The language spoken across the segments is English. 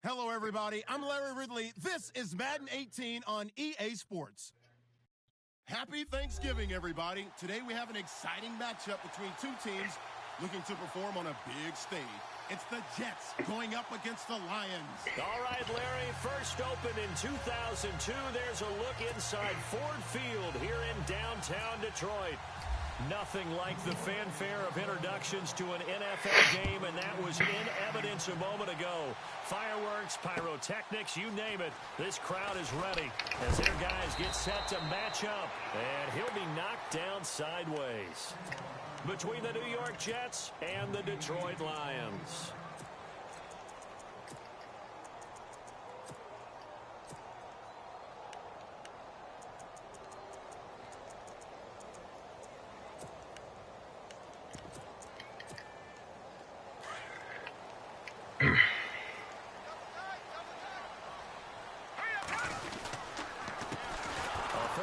Hello, everybody. I'm Larry Ridley. This is Madden 18 on EA Sports. Happy Thanksgiving, everybody. Today we have an exciting matchup between two teams looking to perform on a big stage. It's the Jets going up against the Lions. All right, Larry, first opened in 2002. There's a look inside Ford Field here in downtown Detroit. Nothing like the fanfare of introductions to an NFL game, and that was in evidence a moment ago. Fireworks, pyrotechnics, you name it. This crowd is ready as their guys get set to match up, and he'll be knocked down sideways. Between the New York Jets and the Detroit Lions.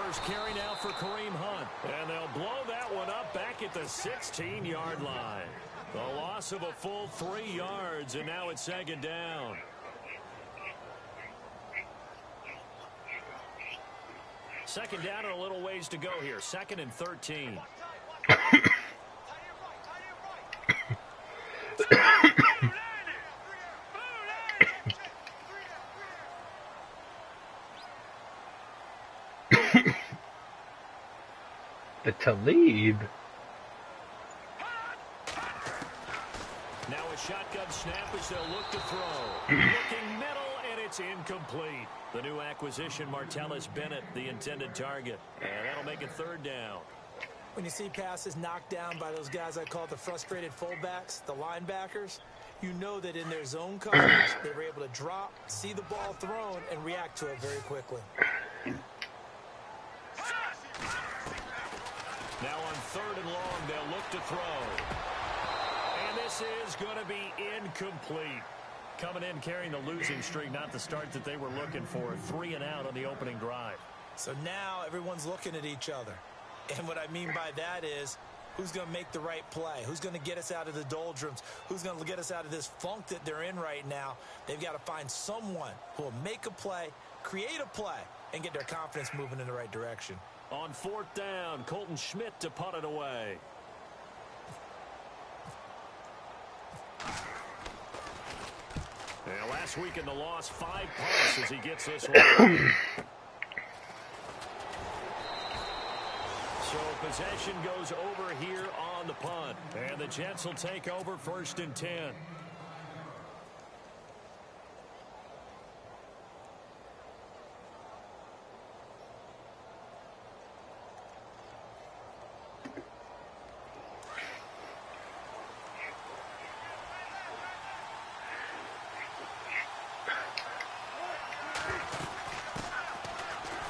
First carry now for Kareem Hunt. And they'll blow that one up back at the 16-yard line. The loss of a full 3 yards, and now it's second down. Second down and a little ways to go here. 2nd and 13. The Talib. Now a shotgun snap as they'll look to throw. Looking middle, and it's incomplete. The new acquisition, Martellus Bennett, the intended target. And that'll make it 3rd down. When you see passes knocked down by those guys I call the frustrated fullbacks, the linebackers, you know that in their zone coverage, they were able to drop, see the ball thrown, and react to it very quickly. Now on 3rd and long, they'll look to throw. And this is going to be incomplete. Coming in carrying the losing streak, not the start that they were looking for. 3 and out on the opening drive. So now everyone's looking at each other. And what I mean by that is, who's going to make the right play? Who's going to get us out of the doldrums? Who's going to get us out of this funk that they're in right now? They've got to find someone who will make a play, create a play, and get their confidence moving in the right direction. On 4th down, Colton Schmidt to punt it away. And last week in the loss, 5 punts as he gets this one. So possession goes over here on the punt. And the Jets will take over 1st and 10.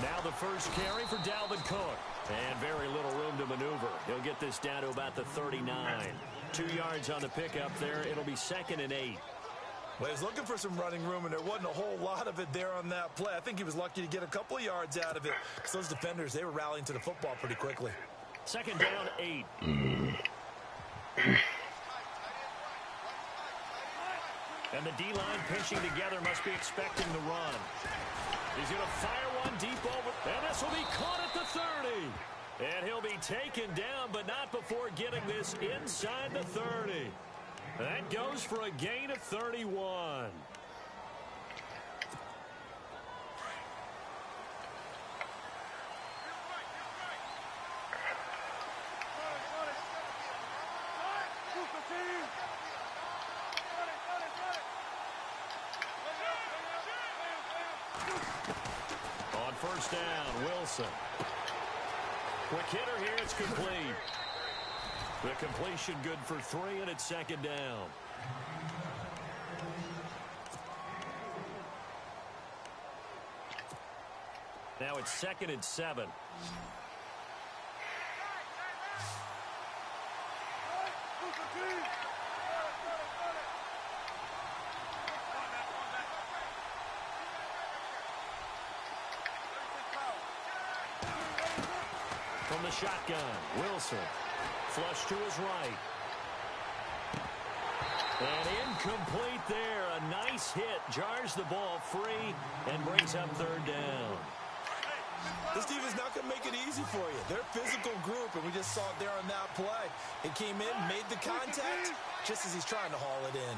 Now the first carry for Dalvin Cook. And very little room to maneuver. He'll get this down to about the 39. 2 yards on the pickup there. It'll be 2nd and 8. Well, he was looking for some running room, and there wasn't a whole lot of it there on that play. I think he was lucky to get a couple of yards out of it because those defenders, they were rallying to the football pretty quickly. 2nd down, 8. And the D-line pinching together, must be expecting the run. He's going to fire one deep over, and this will be caught at the 30. And he'll be taken down, but not before getting this inside the 30. That goes for a gain of 31. On 1st down, Wilson. Quick hitter here, it's complete. The completion good for 3, and it's 2nd down. Now it's 2nd and 7. From the shotgun, Wilson. Flush to his right. And incomplete there. A nice Nice hit. Jars the ball free and brings up third down. This team is not going to make it easy for you. They're a physical group, and we just saw it there on that play. It came in, made the contact, just as he's trying to haul it in.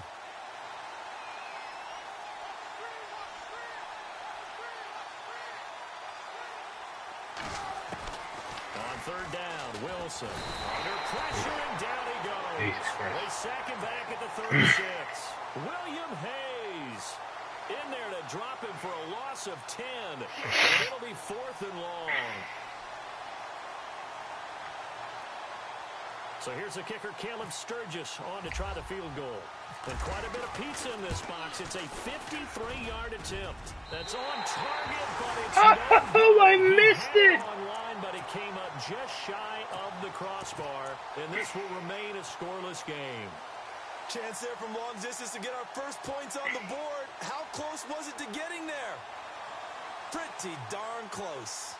On third down, Wilson. Under pressure, and down he goes. They sack him back at the 36. William Hayes in there to drop him for a loss of 10. And it'll be 4th and long. So here's the kicker, Caleb Sturgis, on to try the field goal. And quite a bit of pizza in this box. It's a 53-yard attempt. That's on target, but it's oh, I missed it. Online, but it came up just shy of the crossbar, and this will remain a scoreless game. Chance there from long distance to get our first points on the board. How close was it to getting there? Pretty darn close.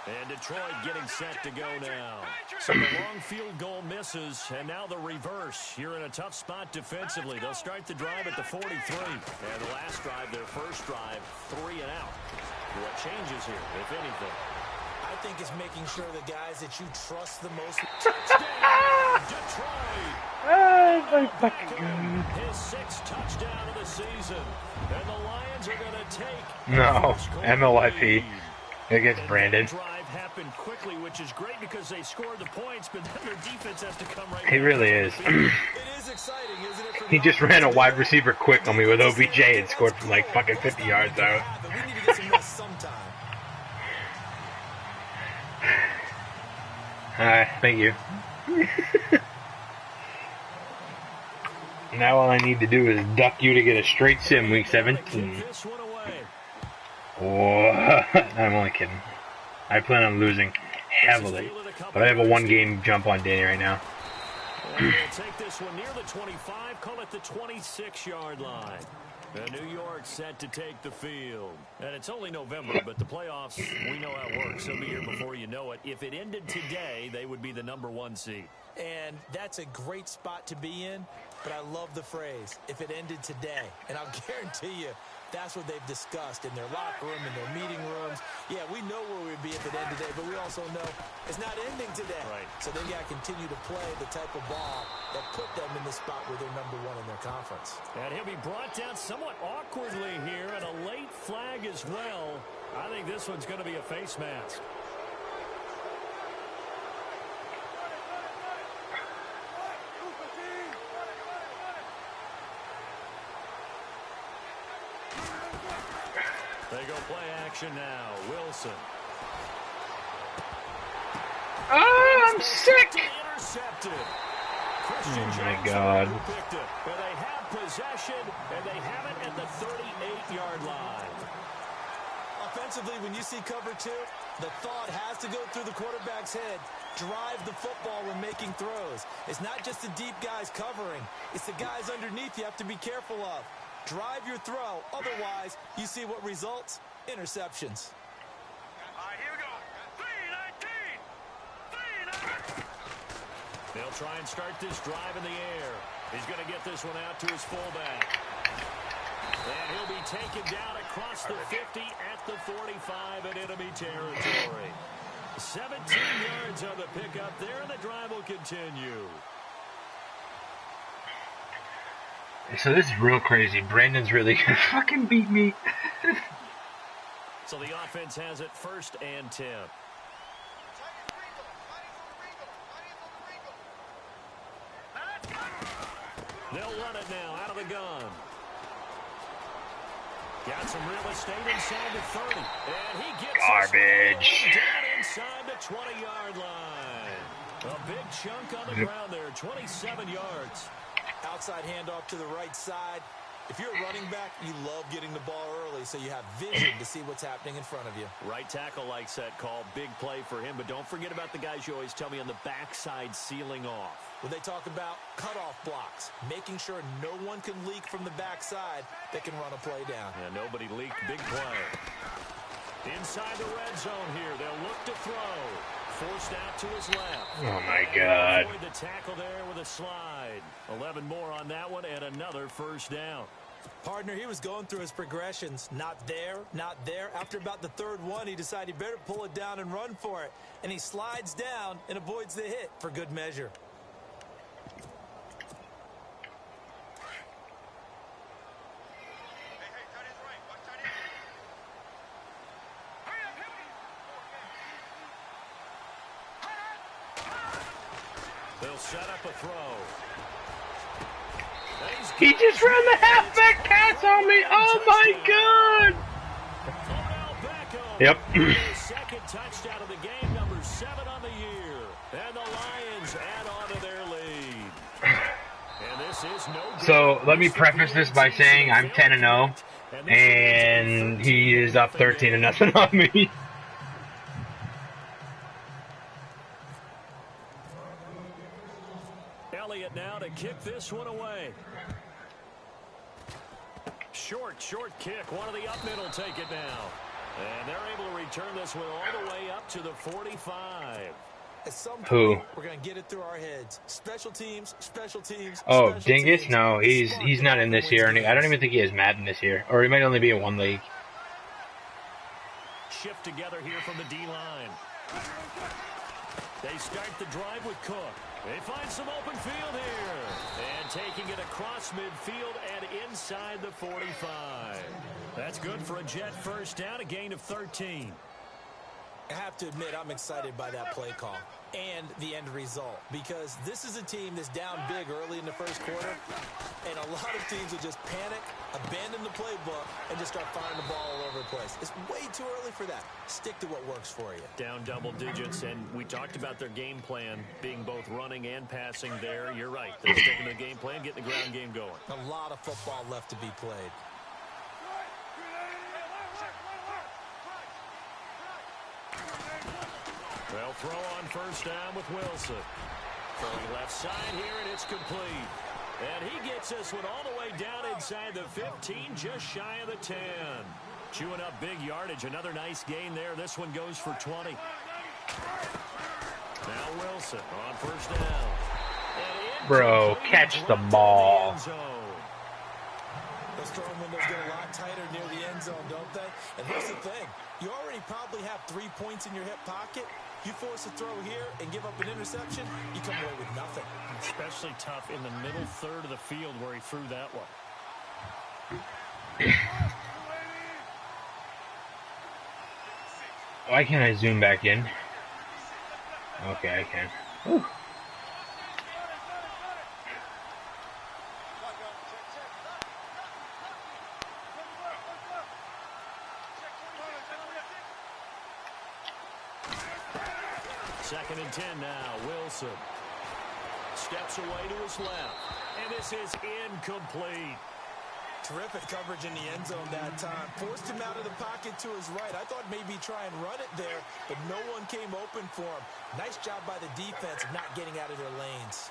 And Detroit getting set to go now. So the long field goal misses, and now the reverse. You're in a tough spot defensively. They'll start the drive at the 43. And the last drive, their first drive, 3 and out. What changes here, if anything? I think it's making sure the guys that you trust the most. Touchdown, Detroit! Oh, my fucking God. His 6th touchdown of the season. And the Lions are going to take No, MLYP. It gets Brandon. Drive happened quickly, which is great because they scored the points, but then their defense has to come right. He really is. It is exciting, isn't it? He just ran a wide receiver quick on me with OBJ and scored from like fucking 50 yards out. We need to get some rest sometime. Thank you. Now all I need to do is duck you to get a straight sim week 17. Oh, I'm only kidding. I plan on losing heavily, but I have a 1-game jump on Danny right now. We'll take this one near the 25, call it the 26-yard line. New York set to take the field. And it's only November, but the playoffs, we know how it works. They'll be here before you know it. If it ended today, they would be the #1 seed. And that's a great spot to be in, but I love the phrase, if it ended today. And I'll guarantee you, that's what they've discussed in their locker room, in their meeting rooms. Yeah, we know where we'd be if it ended today, but we also know it's not ending today. Right. So they got to continue to play the type of ball that put them in the spot where they're #1 in their conference. And he'll be brought down somewhat awkwardly here, and a late flag as well. I think this one's going to be a face mask. They go play action now. Wilson. Oh, I'm sick. Intercepted. Oh my God. Picked it. And they have possession, and they have it at the 38-yard line. Offensively, when you see cover 2, the thought has to go through the quarterback's head. Drive the football when making throws. It's not just the deep guys covering. It's the guys underneath you have to be careful of. Drive your throw. Otherwise, you see what results? Interceptions. All right, here we go. 3-19. They'll try and start this drive in the air. He's going to get this one out to his fullback. And he'll be taken down across the 50 at the 45 in enemy territory. 17 yards on the pickup there, and the drive will continue. So this is real crazy. Brandon's really gonna fucking beat me. So the offense has it 1st and 10. They'll run it now out of the gun. Got some real estate inside the 30. And he gets Garbage. down inside the 20-yard line. A big chunk on the ground there, 27 yards. Outside handoff to the right side. If you're a running back, you love getting the ball early so you have vision to see what's happening in front of you. Right tackle likes that call. Big play for him. But don't forget about the guys you always tell me on the backside sealing off. When they talk about cutoff blocks, making sure no one can leak from the backside that can run a play down. Yeah, nobody leaked. Big play. Inside the red zone here. They'll look to throw. Forced out to his left. Oh my God. Avoid the tackle there with a slide. 11 more on that one and another first down. Partner, he was going through his progressions. Not there, not there. After about the third one, he decided he better pull it down and run for it. And he slides down and avoids the hit for good measure. They'll set up a throw. He just ran the halfback pass on me. Oh my God. Yep. Second touchdown of the game, number 7 on the year. And the Lions add on to their lead. And this is no good. So let me preface this by saying I'm 10-0, and he is up 13-0 on me. Elliott now to kick this one away. Short kick. One of the up middle take it now. And they're able to return this one all the way up to the 45. At some point, Who? we're going to get it through our heads. Special teams. Oh, Dingus? No, he's not in this year. And I don't even think he has Madden this year. Or he might only be in one league. Shift together here from the D-line. They start the drive with Cook. They find some open field here. And taking it across midfield and inside the 45. That's good for a Jet first down, a gain of 13. I have to admit, I'm excited by that play call and the end result, because this is a team that's down big early in the first quarter, and a lot of teams will just panic, abandon the playbook, and just start firing the ball all over the place. It's way too early for that. Stick to what works for you. Down double digits, and we talked about their game plan being both running and passing there. You're right. They're sticking to the game plan, getting the ground game going. A lot of football left to be played. They'll throw on first down with Wilson. Throwing left side here, and it's complete. And he gets this one all the way down inside the 15, just shy of the 10. Chewing up big yardage. Another nice gain there. This one goes for 20. Now Wilson on first down. Bro, catch the ball. Those throwing windows get a lot tighter near the end zone, don't they? And here's the thing. You already probably have 3 points in your hip pocket. You force a throw here and give up an interception, you come away with nothing. Especially tough in the middle third of the field where he threw that one. Why can't I zoom back in? Okay, I can. Whew. Second and 10 now. Wilson steps away to his left. And this is incomplete. Terrific coverage in the end zone that time. Forced him out of the pocket to his right. I thought maybe try and run it there, but no one came open for him. Nice job by the defense of not getting out of their lanes.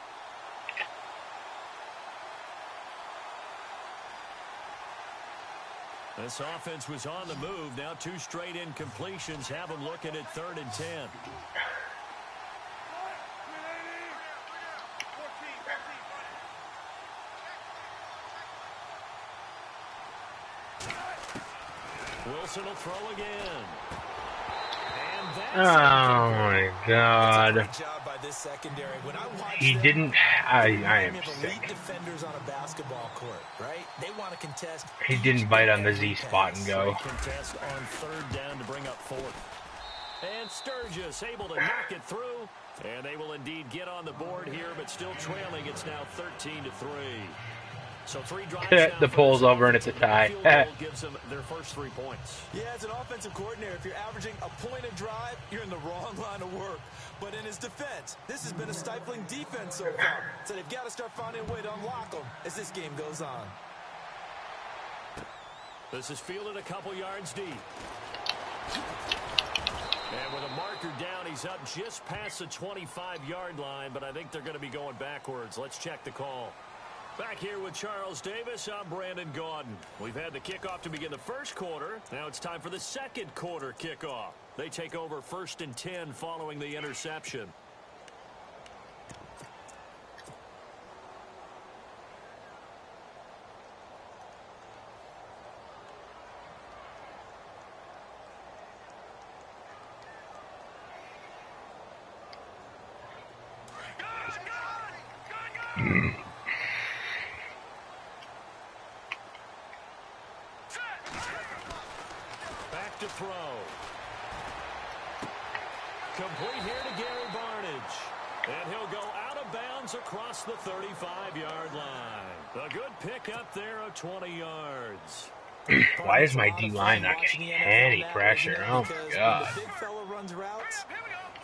This offense was on the move. Now 2 straight incompletions have them looking at 3rd and 10. Wilson will throw again. And Oh my God. Good job by this secondary. When I watch He them, didn't. I am elite sick. defenders on a basketball court, right? They want to contest. He didn't bite on the Z spot and go. Contest on 3rd down to bring up 4th. And Sturgis able to knock it through. And they will indeed get on the board here, but still trailing. It's now 13-3. So 3 drives now. The poll's over and it's a tie. Field goal gives them their first 3 points. Yeah, as an offensive coordinator, if you're averaging a point a drive, you're in the wrong line of work. But in his defense, this has been a stifling defense so far. So they've got to start finding a way to unlock them as this game goes on. This is fielded a couple yards deep. And with a marker down, he's up just past the 25-yard line, but I think they're going to be going backwards. Let's check the call. Back here with Charles Davis, I'm Brandon Gaudin. We've had the kickoff to begin the first quarter. Now it's time for the second quarter kickoff. They take over 1st and 10 following the interception. Back to throw. Complete here to Gary Barnage. And he'll go out of bounds across the 35-yard line. A good pickup there of 20 yards. Why is my D-line not getting any pressure? Oh, my God. When the big fella runs routes,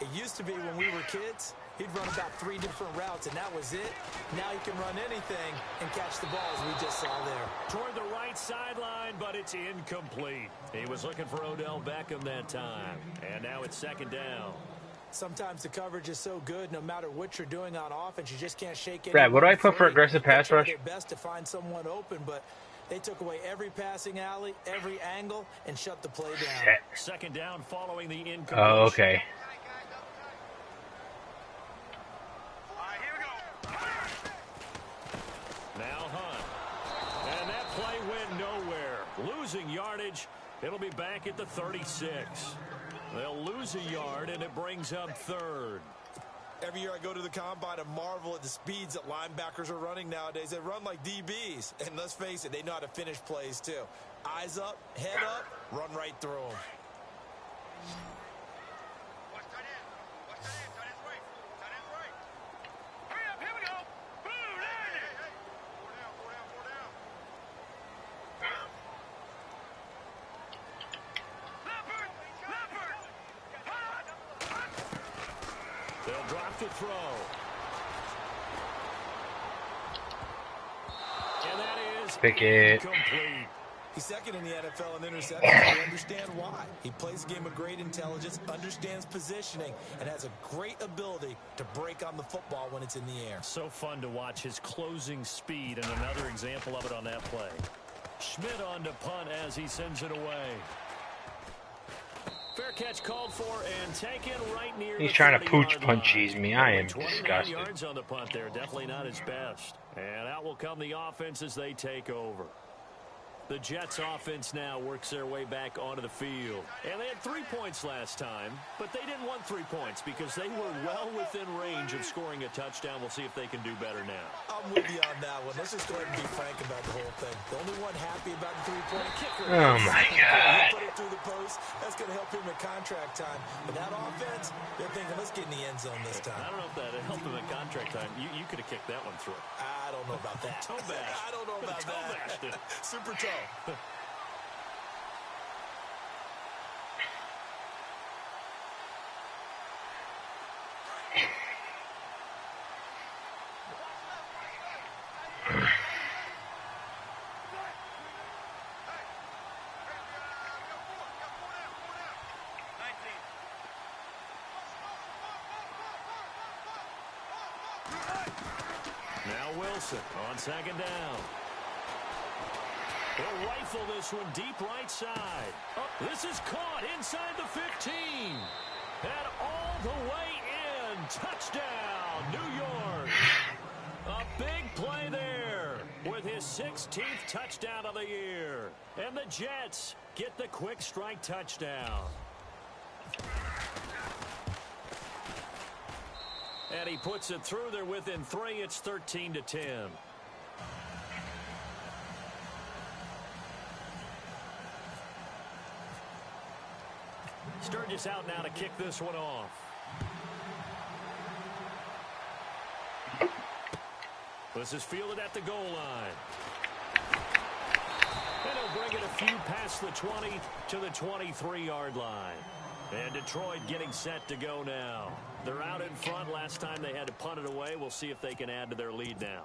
it used to be when we were kids, he'd run about 3 different routes, and that was it. Now he can run anything and catch the ball, as we just saw there. Toward the right sideline, but it's incomplete. He was looking for Odell Beckham that time. And now it's 2nd down. Sometimes the coverage is so good, no matter what you're doing on offense, you just can't shake it. Brad, what do I put for aggressive pass rush? They try their best to find someone open, but they took away every passing alley, every angle, and shut the play down. 2nd down following the incompletion. Oh, okay. Now Hunt. And that play went nowhere. Losing yardage. It'll be back at the 36. They'll lose a yard, and it brings up 3rd. Every year I go to the combine and marvel at the speeds that linebackers are running nowadays. They run like DBs. And let's face it, they know how to finish plays too. Eyes up, head up, run right through them. They'll drop the throw. And that is Pickett. complete. He's 2nd in the NFL in interceptions. We understand why. He plays a game of great intelligence, understands positioning, and has a great ability to break on the football when it's in the air. So fun to watch his closing speed, and another example of it on that play. Schmidt on to punt as he sends it away. Fair catch called for and taken right near. He's trying to pooch punchies me. I am disgusted. Yards on the punt there, definitely not his best. And out will come the offense as they take over. The Jets offense now works their way back onto the field. And they had 3 points last time, but they didn't want 3 points because they were well within range of scoring a touchdown. We'll see if they can do better now. I'm with you on that one. Let's just go ahead and be frank about the whole thing. The only one happy about the 3-point kicker. Oh, my God. Put it through the post. That's going to help him in contract time. But that offense, they're thinking, let's get in the end zone this time. I don't know if that helped him in contract time. You could have kicked that one through. I don't know about that. Toe bash. I don't know about that. Super toe. Now Wilson on 2nd down. He'll rifle this one deep right side. Oh, this is caught inside the 15. And all the way in. Touchdown, New York. A big play there with his 16th touchdown of the year. And the Jets get the quick strike touchdown. And he puts it through. They're within 3. It's 13-10. Sturgis out now to kick this one off. This is fielded at the goal line. And he'll bring it a few past the 20 to the 23-yard line. And Detroit getting set to go now. They're out in front. Last time they had to punt it away. We'll see if they can add to their lead now.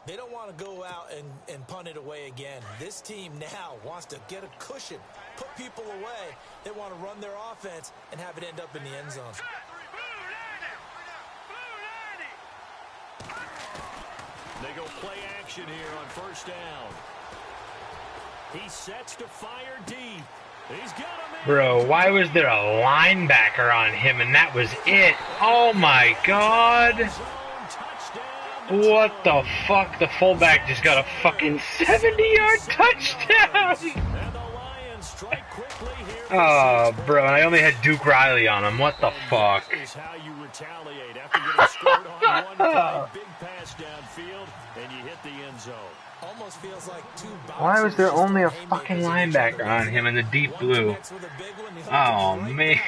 They don't want to go out and punt it away again. This team now wants to get a cushion, put people away. They want to run their offense and have it end up in the end zone. They go play action here on first down. He sets to fire deep. He's got him in. Bro, why was there a linebacker on him and that was it? Oh my god. What the fuck? The fullback just got a fucking 70-yard touchdown. Oh, bro, I only had Duke Riley on him. What the fuck? Is how you retaliate after getting scored on one play. Big pass downfield, and you hit the end zone. Almost feels like two. Why was there only a fucking linebacker on him in the deep blue? Oh, man.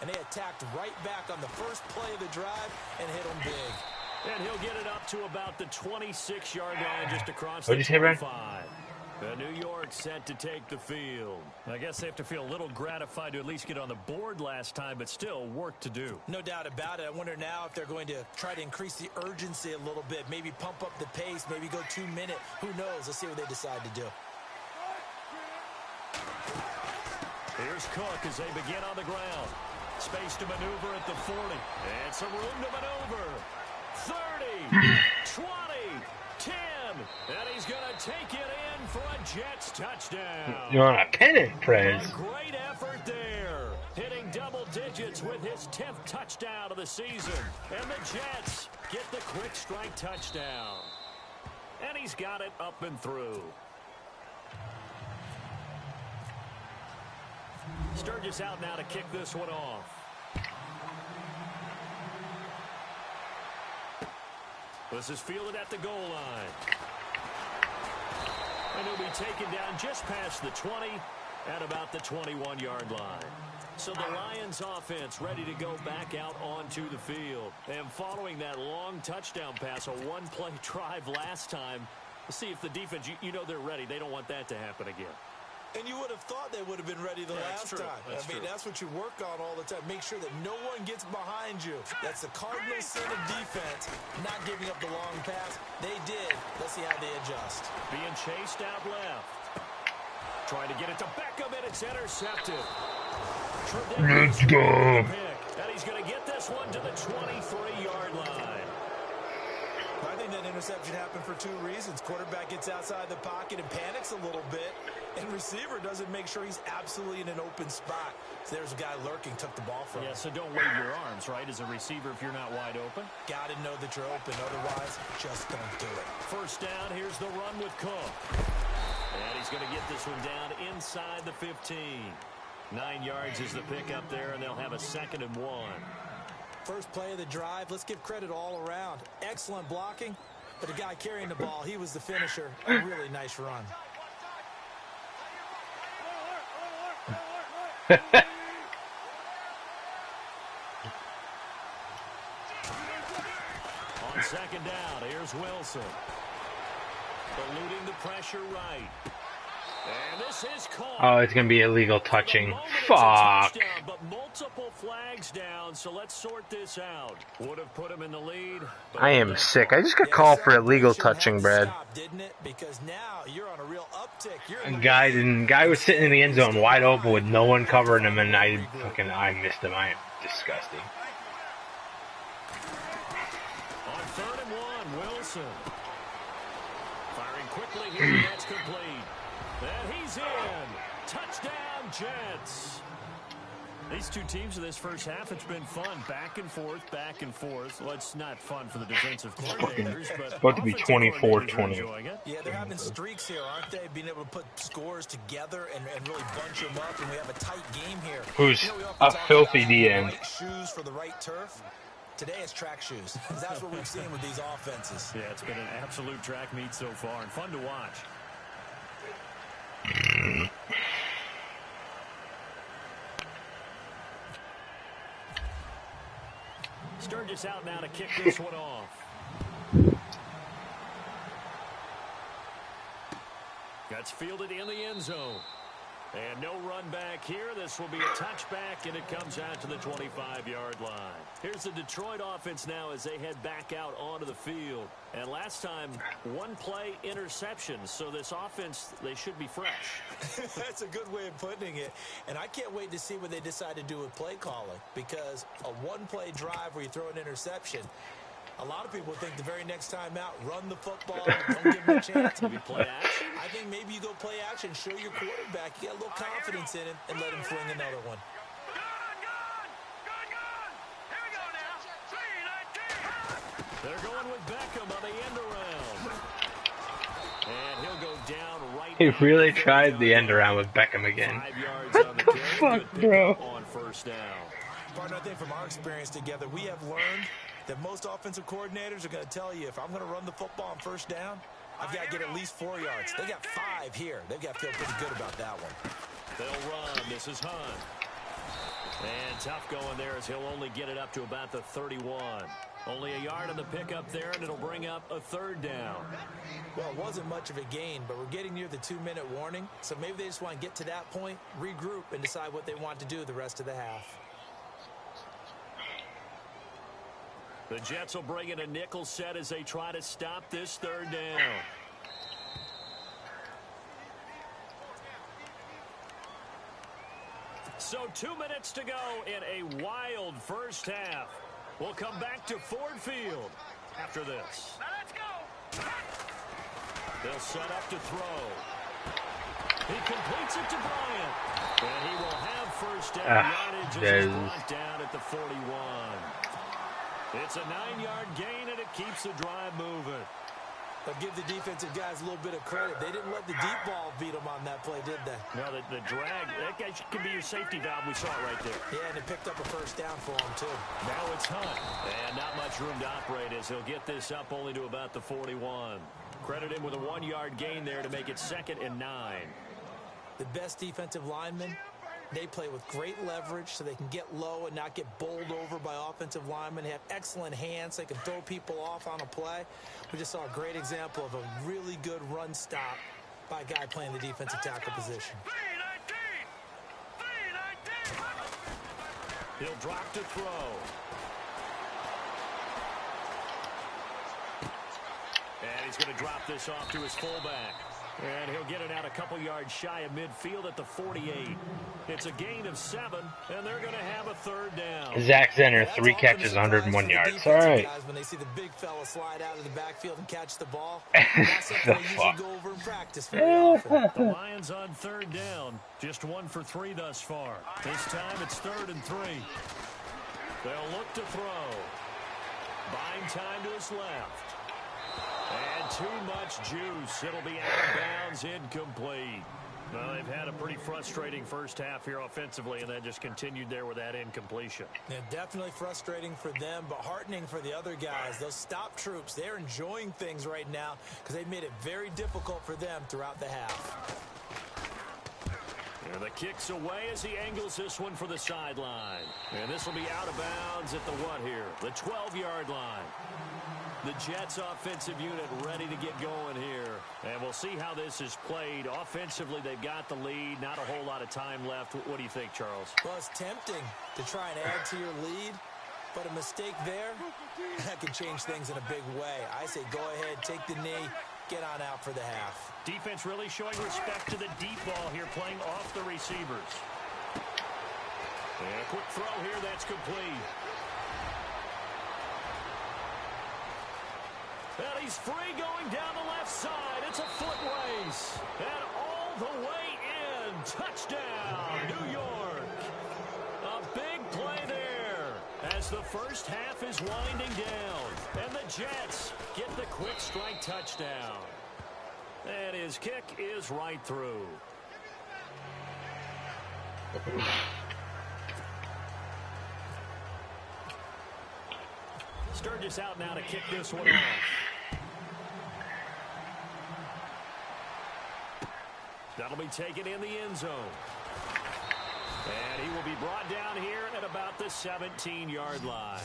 And they attacked right back on the first play of the drive and hit him big. And he'll get it up to about the 26-yard line just across What'd the you say, Brad? 25. New York set to take the field. I guess they have to feel a little gratified to at least get on the board last time, but still work to do. No doubt about it. I wonder now if they're going to try to increase the urgency a little bit, maybe pump up the pace, maybe go 2-minute. Who knows? Let's see what they decide to do. Here's Cook as they begin on the ground. Space to maneuver at the 40. And some room to maneuver. 30, 20, 10. And he's going to take it in for a Jets touchdown. You're on a pennant, Prez. A great effort there. Hitting double digits with his 10th touchdown of the season. And the Jets get the quick strike touchdown. And he's got it up and through. Sturgis out now to kick this one off. This is fielded at the goal line. And he'll be taken down just past the 20 at about the 21-yard line. So the Lions offense ready to go back out onto the field. And following that long touchdown pass, a one-play drive last time, we'll see if the defense, you know they're ready. They don't want that to happen again. And you would have thought they would have been ready the last time. That's what you work on all the time. Make sure that no one gets behind you. That's the cardinal sin of defense, not giving up the long pass. They did. Let's see how they adjust. Being chased out left. Trying to get it to Beckham, and it's intercepted. Let's go. And he's going to get this one to the 23-yard line. I think that interception happened for two reasons. Quarterback gets outside the pocket and panics a little bit, and receiver doesn't make sure he's absolutely in an open spot. So there's a guy lurking, took the ball from him. Yeah, so don't wave your arms, right, as a receiver if you're not wide open. Got to know that you're open. Otherwise, just don't do it. First down, here's the run with Cook. And he's going to get this one down inside the 15. 9 yards is the pickup there, and they'll have a 2nd and 1. First play of the drive, let's give credit all around. Excellent blocking, but the guy carrying the ball, he was the finisher. A really nice run. On 2nd down, here's Wilson. Eluding the pressure right. And this is called. Oh, it's going to be illegal touching. Fuck. Touchdown, but multiple flags down, so let's sort this out. Would have put him in the lead. I am sick. I just got called for illegal touching, Brad. Didn't it? Because now you're on a real uptick. Guy was sitting in the end zone wide open with no one covering him, and I missed him. I am disgusting. On 3rd and 1, Wilson. Firing quickly here, that's complete. And he's in. Touchdown, Jets. These two teams in this first half, it's been fun. Back and forth, back and forth. Well, it's not fun for the defensive coordinators, but about to be 24-20. Yeah, they're having streaks here, aren't they? Being able to put scores together and really bunch them up, and we have a tight game here. Who's a filthy DN. Right shoes for the right turf. Today it's track shoes. That's what we've seen with these offenses. Yeah, it's been an absolute track meet so far, and fun to watch. Sturgis out now to kick this one off. That's fielded in the end zone. And no run back here. This will be a touchback, and it comes out to the 25-yard line. Here's the Detroit offense now as they head back out onto the field. And last time, one play interception. So this offense, they should be fresh. That's a good way of putting it. And I can't wait to see what they decide to do with play calling. Because a one-play drive where you throw an interception, A lot of people think the very next time out, run the football, don't give him a chance. Maybe play action? I think maybe you go play action, show your quarterback you got a little confidence in him, and let him fling another one. They're going with Beckham on the end around. And he'll go down right. He really tried the end around with Beckham again. 5 yards What on the carry. fuck, Good bro? pickup on first down. Partner, I think from our experience together, we have learned that most offensive coordinators are going to tell you, if I'm going to run the football on first down, I've got to get at least 4 yards. They got 5 here. They've got to feel pretty good about that one. They'll run. This is Hunt. And tough going there as he'll only get it up to about the 31. Only a yard on the pickup there, and it'll bring up a third down. Well, it wasn't much of a gain, but we're getting near the 2-minute warning, so maybe they just want to get to that point, regroup, and decide what they want to do the rest of the half. The Jets will bring in a nickel set as they try to stop this third down. So 2 minutes to go in a wild first half. We'll come back to Ford Field after this. Now let's go. They'll set up to throw. He completes it to Bryant. And he will have first down yardage as he's brought down at the 41. It's a 9-yard gain, and it keeps the drive moving. But give the defensive guys a little bit of credit. They didn't let the deep ball beat them on that play, did they? No, the drag, that guy could be your safety valve. We saw it right there. Yeah, and it picked up a first down for them, too. Now it's Hunt. And not much room to operate as he'll get this up only to about the 41. Credit him with a 1-yard gain there to make it 2nd and 9. The best defensive linemen, they play with great leverage so they can get low and not get bowled over by offensive linemen. They have excellent hands. They can throw people off on a play. We just saw a great example of a really good run stop by a guy playing the defensive tackle position. He'll drop to throw. And he's going to drop this off to his fullback. And he'll get it out a couple yards shy of midfield at the 48. It's a gain of 7, and they're going to have a third down. Zach Zenner, 3 catches, 101 yards. All right. When they see the big fella slide out of the backfield and catch the ball, that's something they usually go over in practice very often. The Lions on third down. Just 1 for 3 thus far. This time it's 3rd and 3. They'll look to throw. Buying time to his left. And too much juice. It'll be out of bounds, incomplete. Well, they've had a pretty frustrating first half here offensively, and that just continued there with that incompletion. Yeah, definitely frustrating for them, but heartening for the other guys. Those stop troops, they're enjoying things right now because they've made it very difficult for them throughout the half. And the kick's away as he angles this one for the sideline. And this will be out of bounds at the what here? The 12-yard line. The Jets offensive unit ready to get going here. And we'll see how this is played. Offensively, they've got the lead. Not a whole lot of time left. What do you think, Charles? Well, it's tempting to try and add to your lead, but a mistake there, that can change things in a big way. I say go ahead, take the knee, get on out for the half. Defense really showing respect to the deep ball here, playing off the receivers. And a quick throw here, that's complete. And he's free going down the left side. It's a foot race. And all the way in. Touchdown, New York. A big play there as the first half is winding down. And the Jets get the quick strike touchdown. And his kick is right through. Sturgis out now to kick this one off. That'll be taken in the end zone. And he will be brought down here at about the 17-yard line.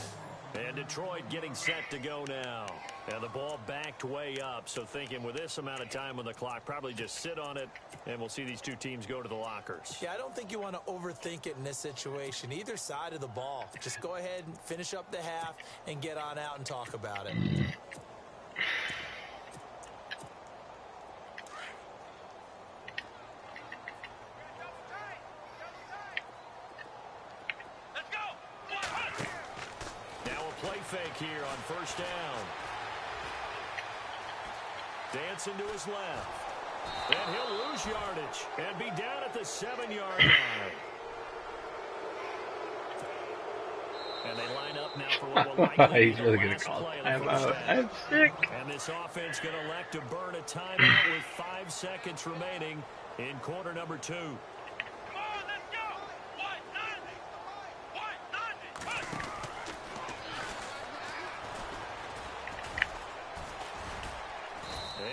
And Detroit getting set to go now. And the ball backed way up. So thinking with this amount of time on the clock, probably just sit on it, and we'll see these two teams go to the lockers. Yeah, I don't think you want to overthink it in this situation. Either side of the ball. Just go ahead and finish up the half and get on out and talk about it. fake here on first down. Dancing to his left. And he'll lose yardage and be down at the 7-yard line. And they line up now for what will likely be He's the really going last to call play of the timeout. first half. I'm sick. And this offense going to elect to burn a timeout with 5 seconds remaining in quarter number 2. Come on, let's go. White, nothing. White, nothing.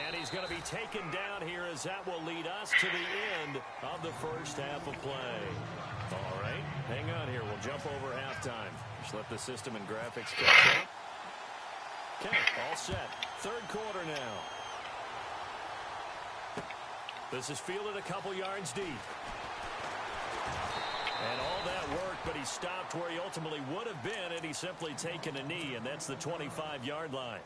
And he's going to be taken down here as that will lead us to the end of the first half of play. All right, hang on here. We'll jump over halftime. Just let the system and graphics catch up. Okay, all set. Third quarter now. This is fielded a couple yards deep. And all that work, but he stopped where he ultimately would have been had he simply taken a knee, and that's the 25-yard line.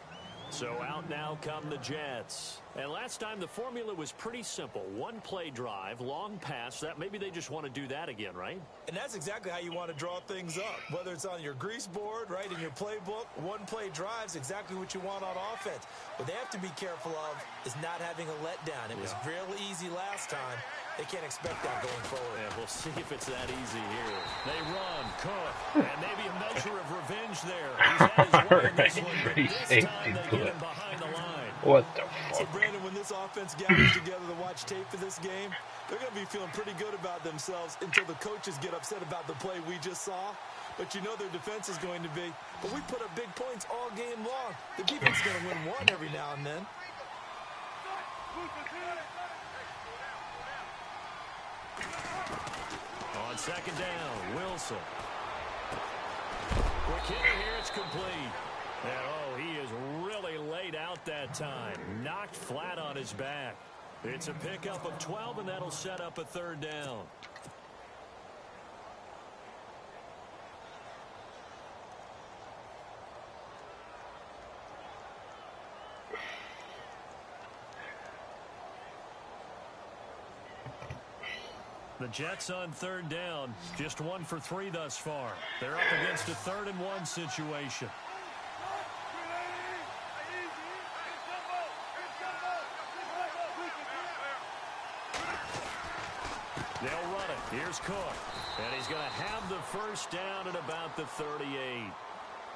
So out now come the Jets. And last time the formula was pretty simple. One play drive, long pass. That maybe they just want to do that again, right? And that's exactly how you want to draw things up. Whether it's on your grease board, right, in your playbook, one play drives exactly what you want on offense. What they have to be careful of is not having a letdown. It was real easy last time. They can't expect that going forward. Yeah, we'll see if it's that easy here. They run, Cook, and maybe a measure of revenge there. He's had his way in this one, but this time they get him behind the line. What the So, fuck? Brandon, when this offense gathers together to watch tape for this game, they're going to be feeling pretty good about themselves until the coaches get upset about the play we just saw. But you know their defense is going to be. But we put up big points all game long. The defense is going to win one every now and then. On second down, Wilson. Quick hit here, it's complete. And oh, he is really laid out that time. Knocked flat on his back. It's a pickup of 12, and that'll set up a third down. The Jets on third down, just 1 for 3 thus far. They're up against a 3rd-and-1 situation. They'll run it. Here's Cook. And he's going to have the first down at about the 38.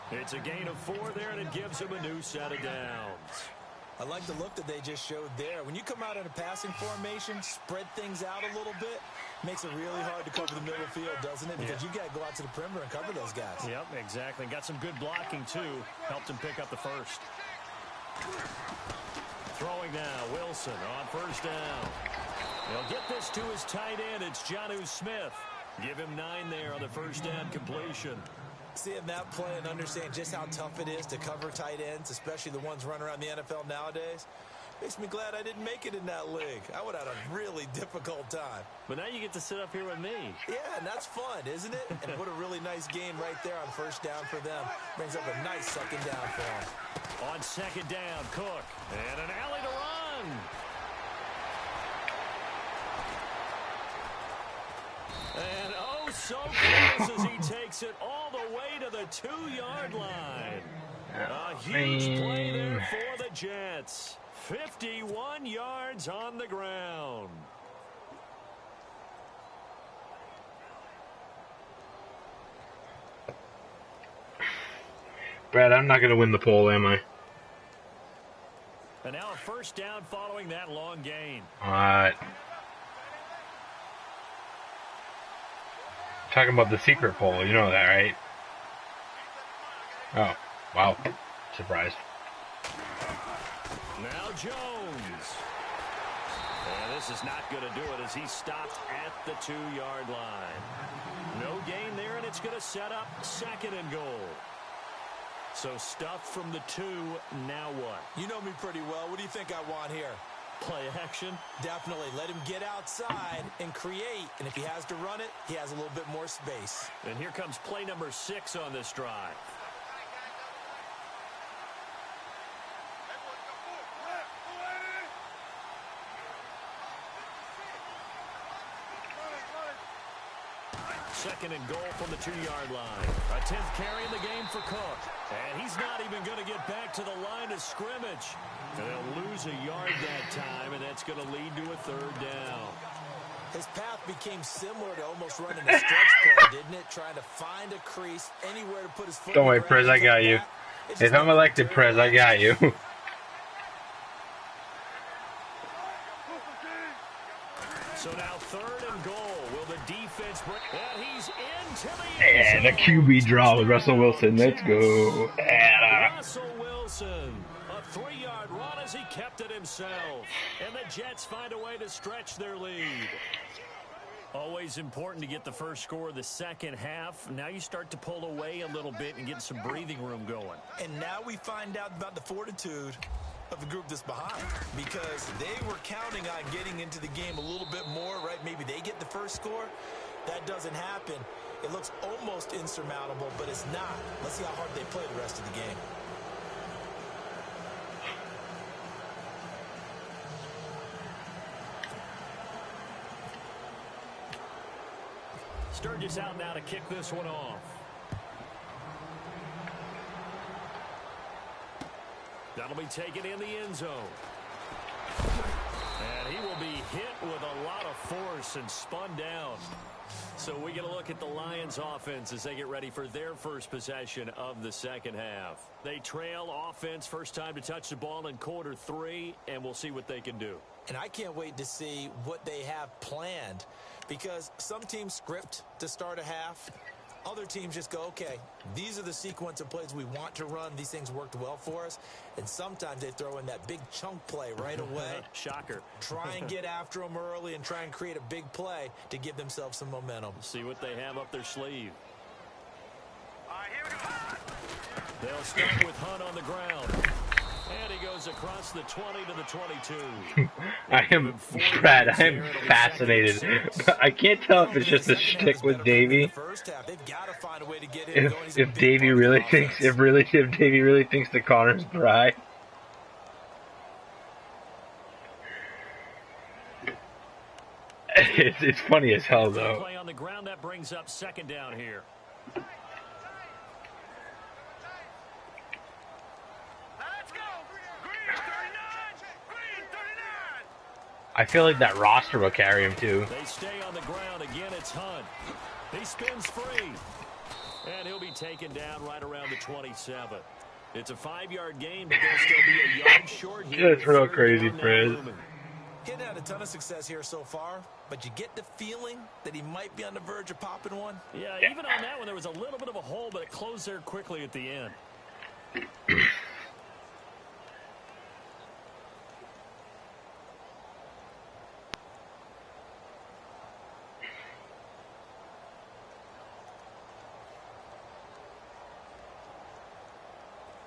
It's a gain of 4 there, and it gives him a new set of downs. I like the look that they just showed there. When you come out in a passing formation, spread things out a little bit, makes it really hard to cover the middle field, doesn't it? Because you got to go out to the perimeter and cover those guys. Yep, exactly. Got some good blocking, too. Helped him pick up the first. Throwing now, Wilson on first down. He'll get this to his tight end. It's Jonnu Smith. Give him 9 there on the first down completion. Seeing that play and understand just how tough it is to cover tight ends, especially the ones running around the NFL nowadays, makes me glad I didn't make it in that league. I would have had a really difficult time. But now you get to sit up here with me. Yeah, and that's fun, isn't it? And what a really nice game right there on first down for them. Brings up a nice second down for them. On second down, Cook. And an alley to run. And oh, so close as he takes it all the way to the 2-yard line. A huge play there for the Jets. 51 yards on the ground. Brad, I'm not going to win the poll, am I? And now a first down following that long gain. Alright. Talking about the secret poll, you know that, right? Oh, wow. Surprised. Now Jones. And this is not going to do it as he stopped at the 2-yard line. No gain there, and it's going to set up 2nd and goal. So stuff from the 2, now what? You know me pretty well. What do you think I want here? Play action? Definitely. Let him get outside and create. And if he has to run it, he has a little bit more space. And here comes play number 6 on this drive. Second and goal from the 2-yard line. A 10th carry in the game for Cook. And he's not even going to get back to the line of scrimmage. They'll lose a yard that time, and that's going to lead to a 3rd down. His path became similar to almost running a stretch play, didn't it? Trying to find a crease, anywhere to put his foot. Don't worry, Prez, I got you. If I'm elected, Prez, I got you. So now 3rd and goal. Will the defense bring? And he's into the And a QB draw with Russell Wilson. Let's go. Russell Wilson. A 3-yard run as he kept it himself. And the Jets find a way to stretch their lead. Always important to get the first score of the second half. Now you start to pull away a little bit and get some breathing room going. And now we find out about the fortitude of the group that's behind, because they were counting on getting into the game a little bit more, right? Maybe they get the first score. That doesn't happen. It looks almost insurmountable, but it's not. Let's see how hard they play the rest of the game. Sturgis out now to kick this one off. That'll be taken in the end zone. And he will be hit with a lot of force and spun down. So we get a look at the Lions offense as they get ready for their first possession of the second half. They trail offense, first time to touch the ball in quarter 3, and we'll see what they can do. And I can't wait to see what they have planned, because some teams script to start a half. Other teams just go, okay, these are the sequence of plays we want to run. These things worked well for us. And sometimes they throw in that big chunk play right away. Shocker. Try and get after them early and try and create a big play to give themselves some momentum. See what they have up their sleeve. All right, here we go. They'll start with Hunt on the ground. And he goes across the 20 to the 22. Brad, I am fascinated. I can't tell if it's just a shtick with Davey. If Davey really thinks, if Davey really thinks the Connor's dry. It's funny as hell though. Play on the ground, that brings up 2nd down here. I feel like that roster will carry him too. They stay on the ground. Again, it's Hunt. He spins free. And he'll be taken down right around the 27. It's a 5-yard gain, but there'll still be a yard short here. It's real crazy, Frizz. Getting had a ton of success here so far, but you get the feeling that he might be on the verge of popping one. Yeah, even on that one, there was a little bit of a hole, but it closed there quickly at the end.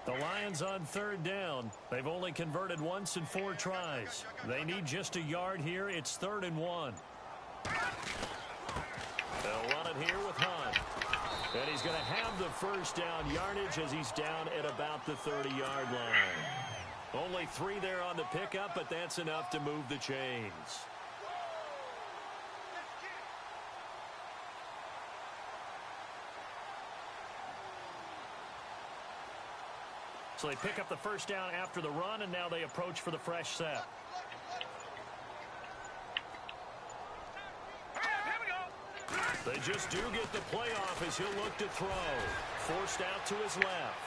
The Lions on 3rd down. They've only converted once in 4 tries. They need just a yard here. It's 3rd and 1. They'll run it here with Hunt. And he's going to have the first down yardage as he's down at about the 30-yard line. Only 3 there on the pickup, but that's enough to move the chains. So they pick up the first down after the run, and now they approach for the fresh set. They just do get the play off as he'll look to throw. Forced out to his left.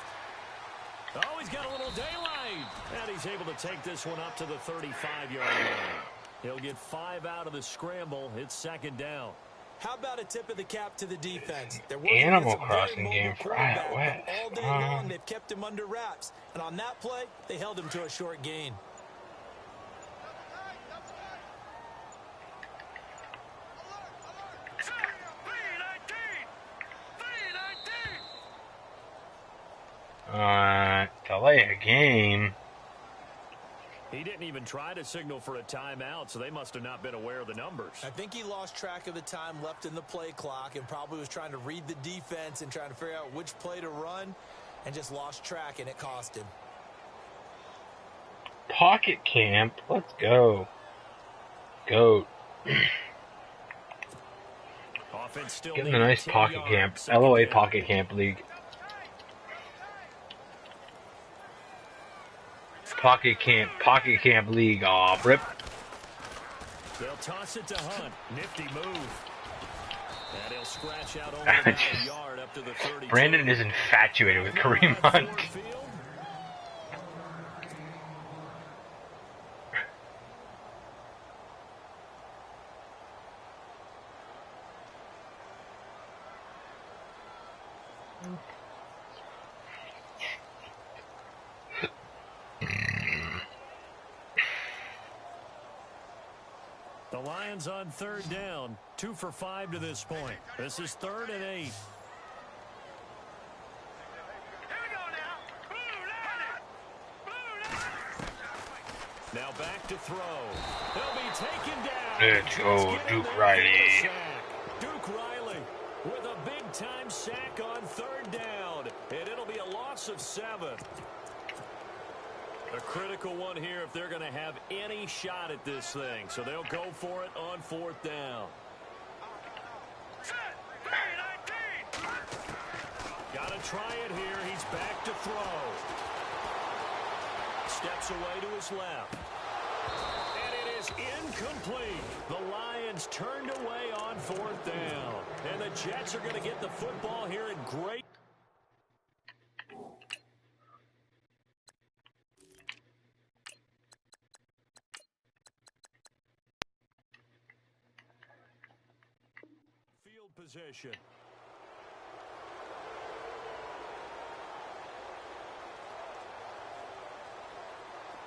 Oh, he's got a little daylight. And he's able to take this one up to the 35-yard line. He'll get 5 out of the scramble. It's 2nd down. How about a tip of the cap to the defense? Animal Crossing game for West. All day long, they've kept him under wraps. And on that play, they held him to a short gain. Delay a game. He didn't even try to signal for a timeout, so they must have not been aware of the numbers. I think he lost track of the time left in the play clock and probably was trying to read the defense and trying to figure out which play to run and just lost track, and it cost him. Pocket camp. Let's go. Goat. offense still Getting a needing nice 10 pocket yards. camp. Second LOA down. pocket camp league. Pocket camp league. Aw, rip. They'll toss it to Hunt. Nifty move. And he'll scratch out only about a yard up to the 32. Brandon is infatuated with Kareem Hunt. The Lions on third down. 2 for 5 to this point. This is 3rd and 8. Here we go now. Now back to throw. He'll be taken down. Let's go, Duke Riley. Duke Riley with a big-time sack on 3rd down. And it'll be a loss of 7. A critical one here if they're going to have any shot at this thing. So they'll go for it on 4th down. Got to try it here. He's back to throw. Steps away to his left. And it is incomplete. The Lions turned away on 4th down. And the Jets are going to get the football here in great. Field position.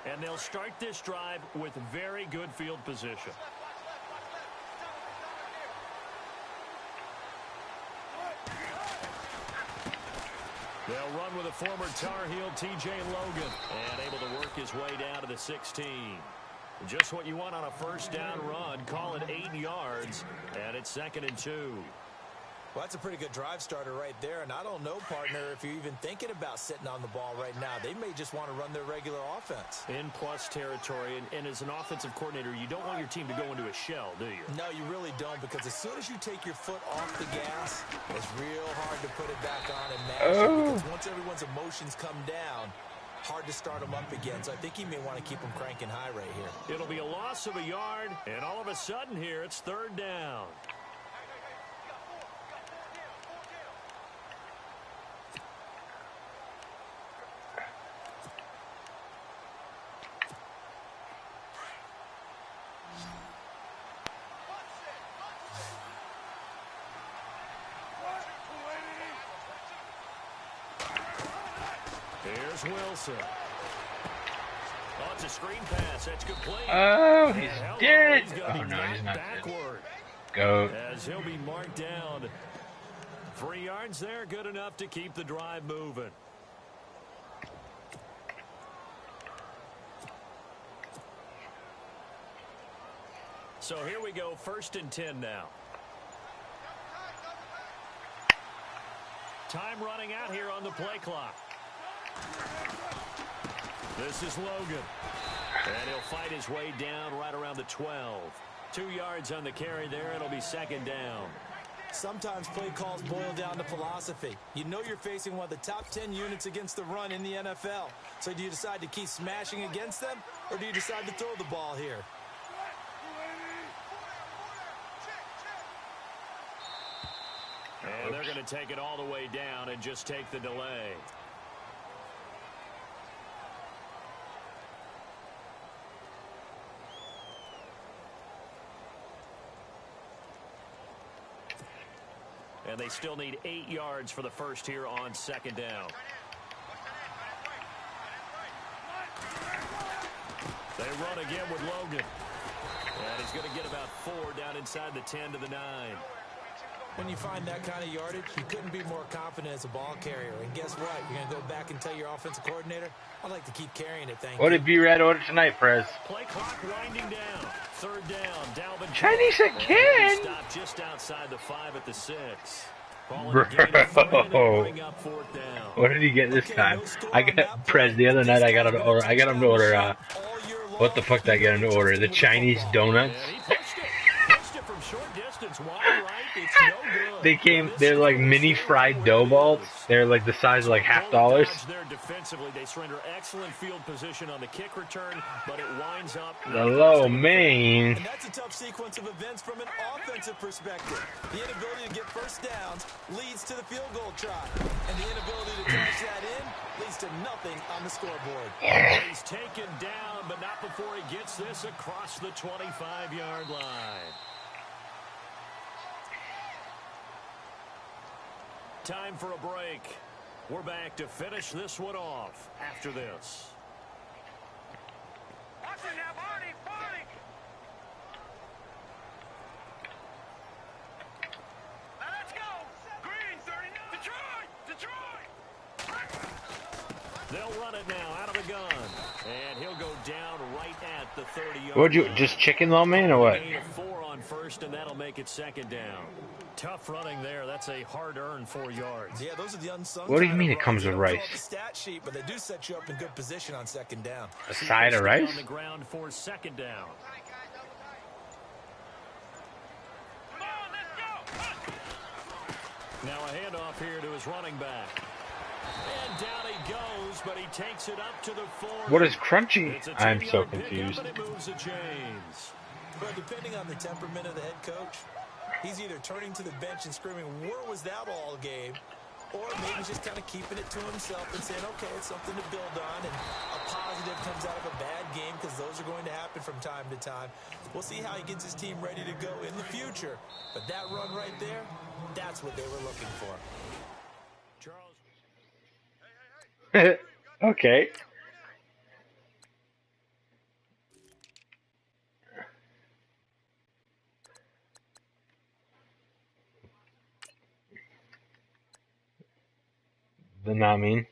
And they'll start this drive with very good field position. They'll run with a former Tar Heel, T.J. Logan, and able to work his way down to the 16. Just what you want on a first down run. Call it 8 yards, and it's 2nd and 2. Well, that's a pretty good drive starter right there. And I don't know, partner, if you're even thinking about sitting on the ball right now. They may just want to run their regular offense. In plus territory, and as an offensive coordinator, you don't want your team to go into a shell, do you? No, you really don't, because as soon as you take your foot off the gas, it's real hard to put it back on and match it. Because once everyone's emotions come down, hard to start them up again. So I think he may want to keep them cranking high right here. It'll be a loss of a yard, and all of a sudden here, it's 3rd down. Here's Wilson. Oh, it's a screen pass. That's complete. Oh, he's dead. He's Oh, no, he's not dead. backward. Go. As he'll be marked down. 3 yards there, good enough to keep the drive moving. So here we go, 1st and 10 now. Time running out here on the play clock. This is Logan. And he'll fight his way down right around the 12. 2 yards on the carry there. It'll be 2nd down. Sometimes play calls boil down to philosophy. You know you're facing one of the top 10 units against the run in the NFL. So do you decide to keep smashing against them, or do you decide to throw the ball here? And they're going to take it all the way down and just take the delay. And they still need 8 yards for the first here on 2nd down. They run again with Logan. And he's going to get about 4 down inside the 10 to the 9. When you find that kind of yardage, you couldn't be more confident as a ball carrier. And guess what? You're going to go back and tell your offensive coordinator, I'd like to keep carrying it, thank you. What did B-Rad order tonight, Prez? Play clock winding down. 3rd down. Dalvin Chinese again? Stop just outside the 5 at the 6. Bro, what did he get this time? I got Prez the other night. I got him to order. What the fuck did I get him to order? The Chinese donuts. Pushed it from short distance, wide right. It's no good. They're like mini fried dough balls. They're like the size of like $half. There defensively, they surrender excellent field position on the kick return, but it winds up. Hello, man. And that's a tough sequence of events from an offensive perspective. The inability to get first downs leads to the field goal try. And the inability to cash that in leads to nothing on the scoreboard. He's taken down, but not before he gets this across the 25-yard line. Time for a break. We're back to finish this one off after this. Watch it now, Barney, Barney. Now let's go. Green, 39. Detroit. They'll run it now out of the gun. And he'll go down right at the 30-yard What'd you, line. just chicken though, man, or what? Gain of 4 on first, and that'll make it second down. Tough running there. That's a hard-earned 4 yards. Yeah, those are the unsung. What do you mean it comes with runs. rice? The stat sheet, but they do set you up in good position on second down. A side of rice? On the ground for second down. Come on, let's go. Now a handoff here to his running back. And down he goes, but he takes it up to the 40. What is crunchy? It's a I'm 10-yard so pickup, confused. and it moves the chains. But depending on the temperament of the head coach, he's either turning to the bench and screaming, "Where was that all game?" or maybe just kind of keeping it to himself and saying, okay, it's something to build on, and a positive comes out of a bad game because those are going to happen from time to time. We'll see how he gets his team ready to go in the future. But that run right there, that's what they were looking for. Charles. Okay. Then I mean.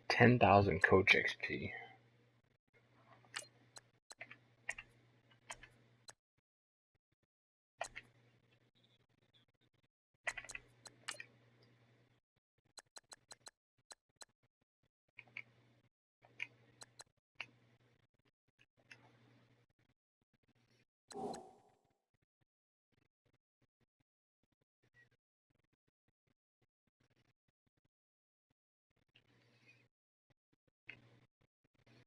$10,000 coach XP.